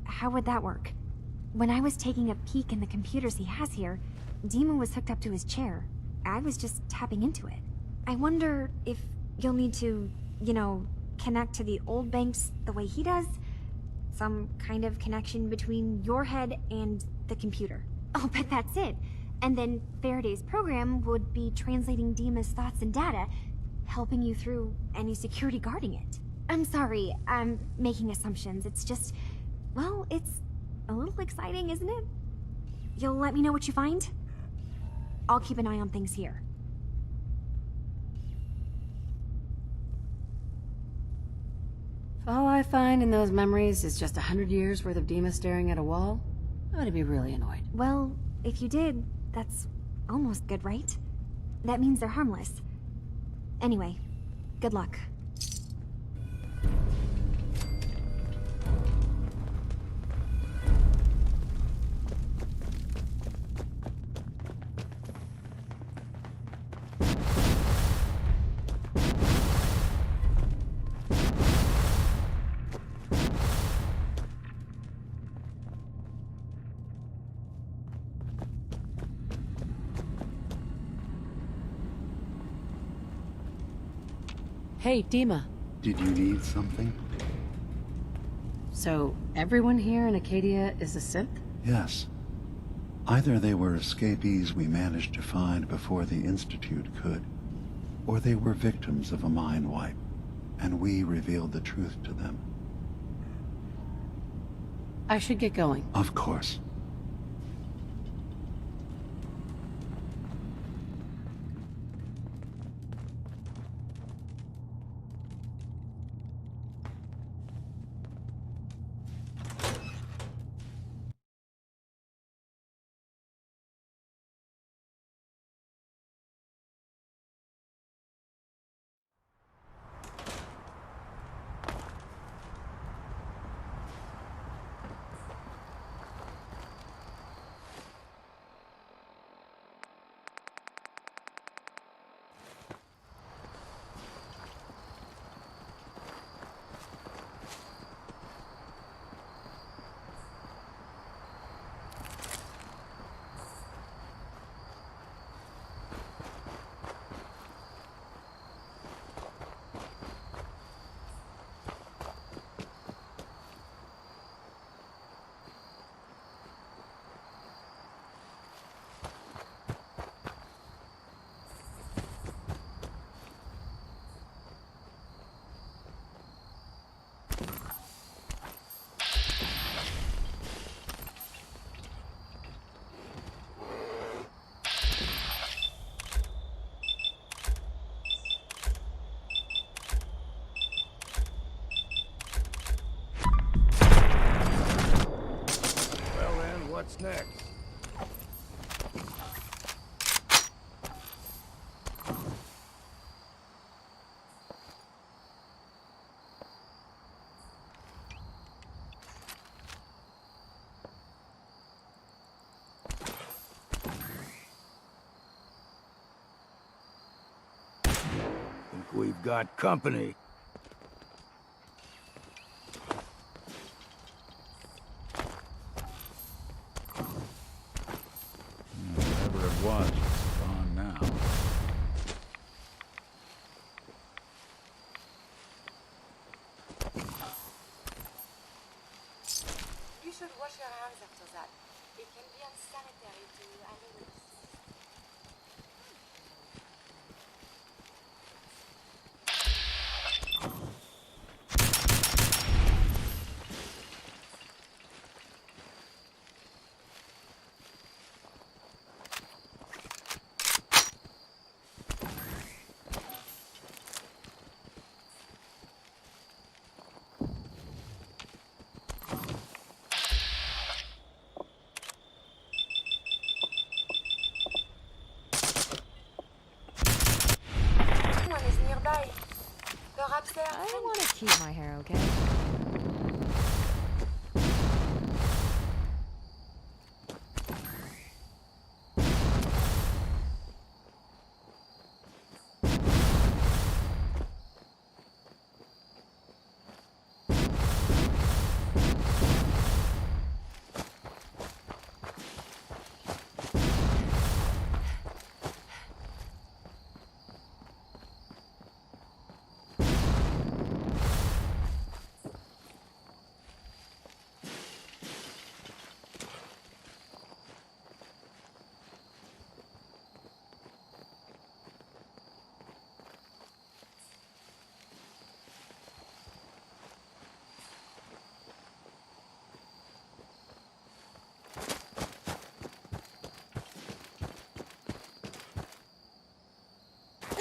How would that work? When I was taking a peek in the computers he has here, Dima was hooked up to his chair. I was just tapping into it. I wonder if you'll need to, connect to the old banks the way he does? Some kind of connection between your head and the computer. Oh, but that's it. And then Faraday's program would be translating Dima's thoughts and data, helping you through any security guarding it. I'm sorry, I'm making assumptions. It's just, well, it's a little exciting, isn't it? You'll let me know what you find? I'll keep an eye on things here. If all I find in those memories is just 100 years worth of Dima staring at a wall, I'd be really annoyed. Well, if you did, that's almost good, right? That means they're harmless. Anyway, good luck. Hey, Dima. Did you need something? So, everyone here in Acadia is a synth? Yes. Either they were escapees we managed to find before the Institute could, or they were victims of a mind wipe, and we revealed the truth to them. I should get going. Of course. What's next? Think we've got company. Whatever it was, it's gone now. You should wash your hands after that. It can be unsanitary to handle with. I want to keep my hair, okay?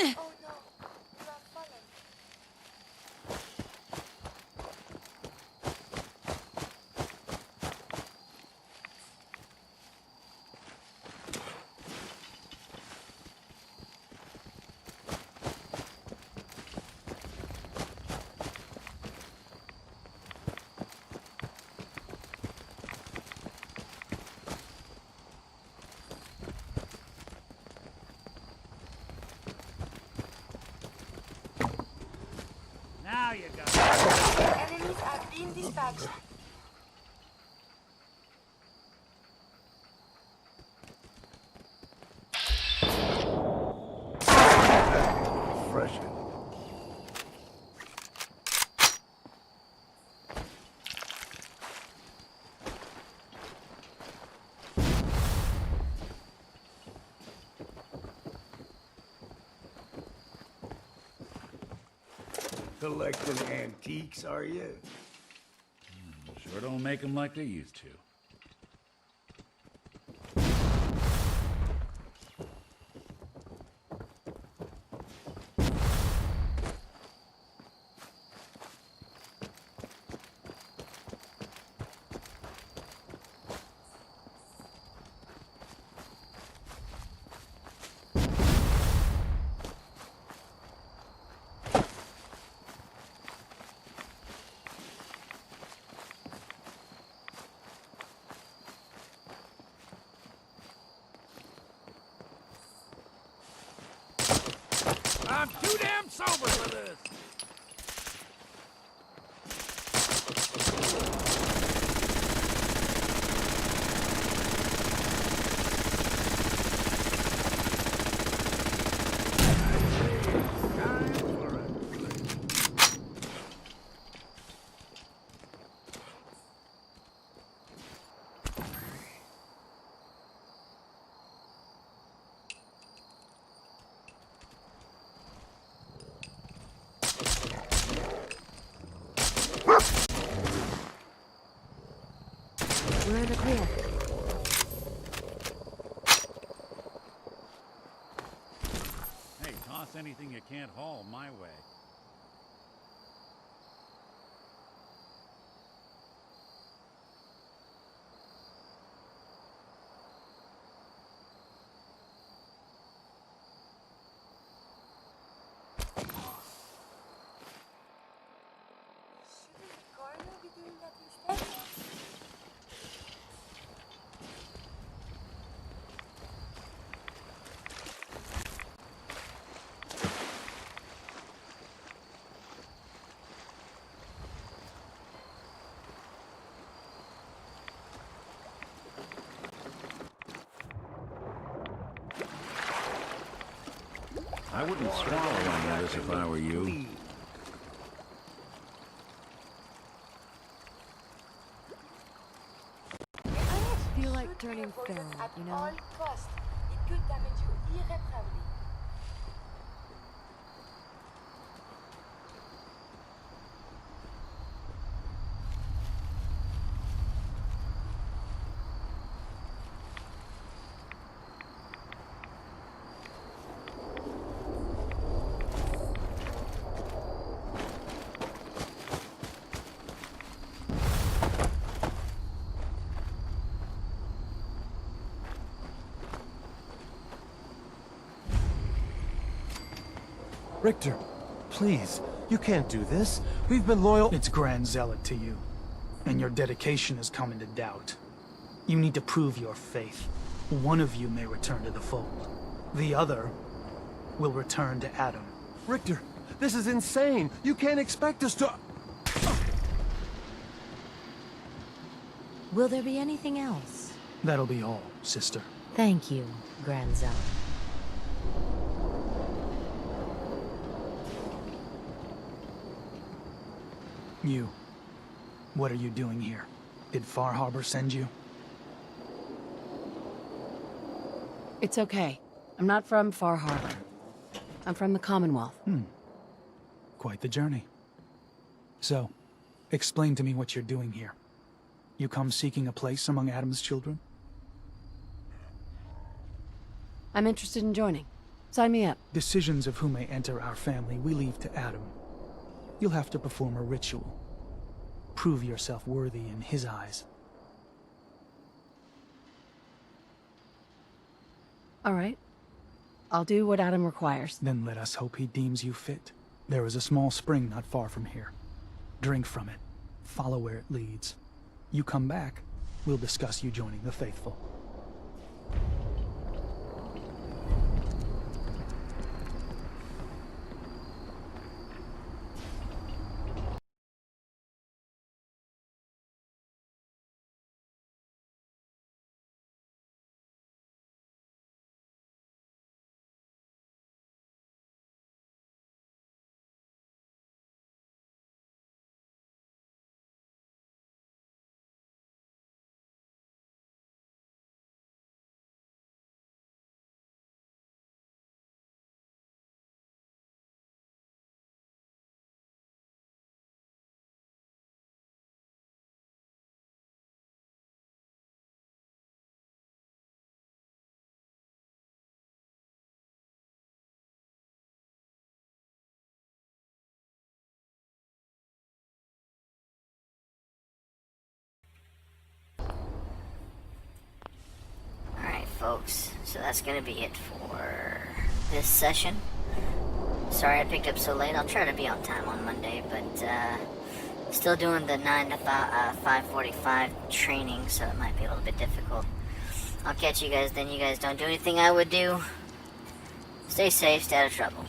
Oh no, you have fallen. Now you got it. Enemies have been dispatched. Refreshing. Collecting antiques, are you? Sure don't make them like they used to. I'm too damn sober for this! We're in the clear. Hey, toss anything you can't haul my way. I wouldn't swallow any of this if I were you. I just feel like turning feral, you know? All cost. It could damage you irreparably. Richter, please, you can't do this. We've been loyal— It's Grand Zealot to you, and your dedication has come into doubt. You need to prove your faith. One of you may return to the fold. The other will return to Adam. Richter, this is insane. You can't expect us to— Will there be anything else? That'll be all, sister. Thank you, Grand Zealot. You. What are you doing here? Did Far Harbor send you? It's okay. I'm not from Far Harbor. I'm from the Commonwealth. Quite the journey. So, explain to me what you're doing here. You come seeking a place among Adam's children? I'm interested in joining. Sign me up. Decisions of who may enter our family we leave to Adam. You'll have to perform a ritual. Prove yourself worthy in his eyes. All right. I'll do what Adam requires. Then let us hope he deems you fit. There is a small spring not far from here. Drink from it. Follow where it leads. You come back, we'll discuss you joining the faithful. folks. So that's gonna be it for this session. Sorry I picked up so late. I'll try to be on time on Monday, but still doing the 9 to 5:45 training, so it might be a little bit difficult. I'll catch you guys then. You guys don't do anything I would do. Stay safe, stay out of trouble.